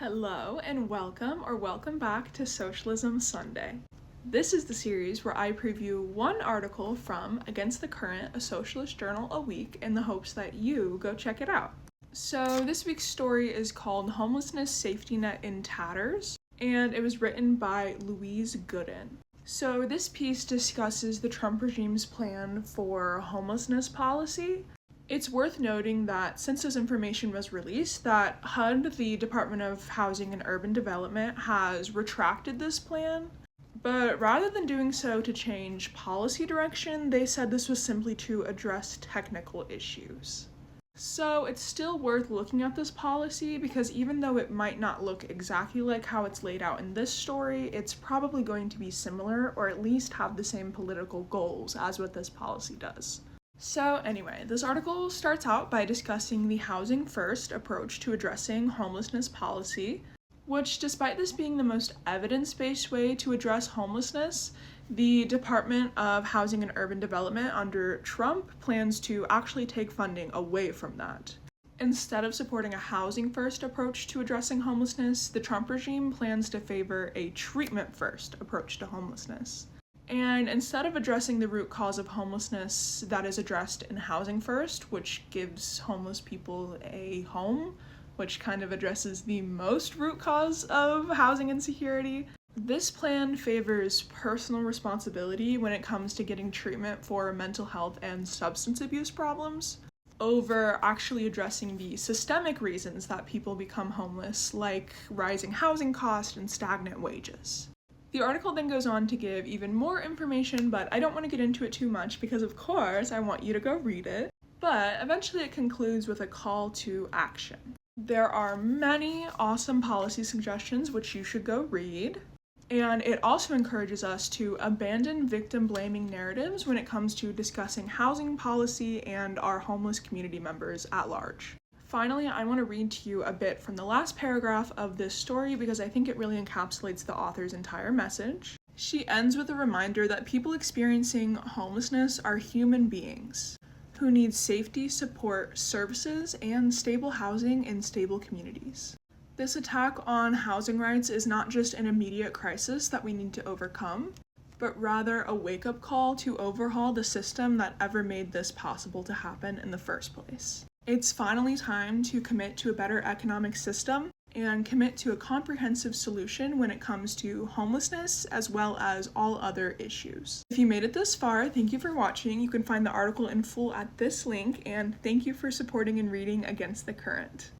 Hello and welcome back to Socialism Sunday. This is the series where I preview one article from Against the Current, a Socialist Journal a week in the hopes that you go check it out. So this week's story is called Homelessness Safety Net in Tatters, and it was written by Louise Gooden. So this piece discusses the Trump regime's plan for homelessness policy. It's worth noting that since this information was released, that HUD, the Department of Housing and Urban Development, has retracted this plan. But rather than doing so to change policy direction, they said this was simply to address technical issues. So it's still worth looking at this policy because even though it might not look exactly like how it's laid out in this story, it's probably going to be similar or at least have the same political goals as what this policy does. So anyway, this article starts out by discussing the housing first approach to addressing homelessness policy, which despite this being the most evidence-based way to address homelessness, the Department of Housing and Urban Development under Trump plans to actually take funding away from that. Instead of supporting a housing first approach to addressing homelessness, the Trump regime plans to favor a treatment first approach to homelessness. And instead of addressing the root cause of homelessness that is addressed in Housing First, which gives homeless people a home, which kind of addresses the most root cause of housing insecurity, this plan favors personal responsibility when it comes to getting treatment for mental health and substance abuse problems, over actually addressing the systemic reasons that people become homeless, like rising housing costs and stagnant wages. The article then goes on to give even more information, but I don't want to get into it too much because of course I want you to go read it. But eventually it concludes with a call to action. There are many awesome policy suggestions which you should go read, and it also encourages us to abandon victim-blaming narratives when it comes to discussing housing policy and our homeless community members at large. Finally, I want to read to you a bit from the last paragraph of this story because I think it really encapsulates the author's entire message. She ends with a reminder that people experiencing homelessness are human beings who need safety, support, services, and stable housing in stable communities. This attack on housing rights is not just an immediate crisis that we need to overcome, but rather a wake-up call to overhaul the system that ever made this possible to happen in the first place. It's finally time to commit to a better economic system and commit to a comprehensive solution when it comes to homelessness as well as all other issues. If you made it this far, thank you for watching. You can find the article in full at this link, and thank you for supporting and reading Against the Current.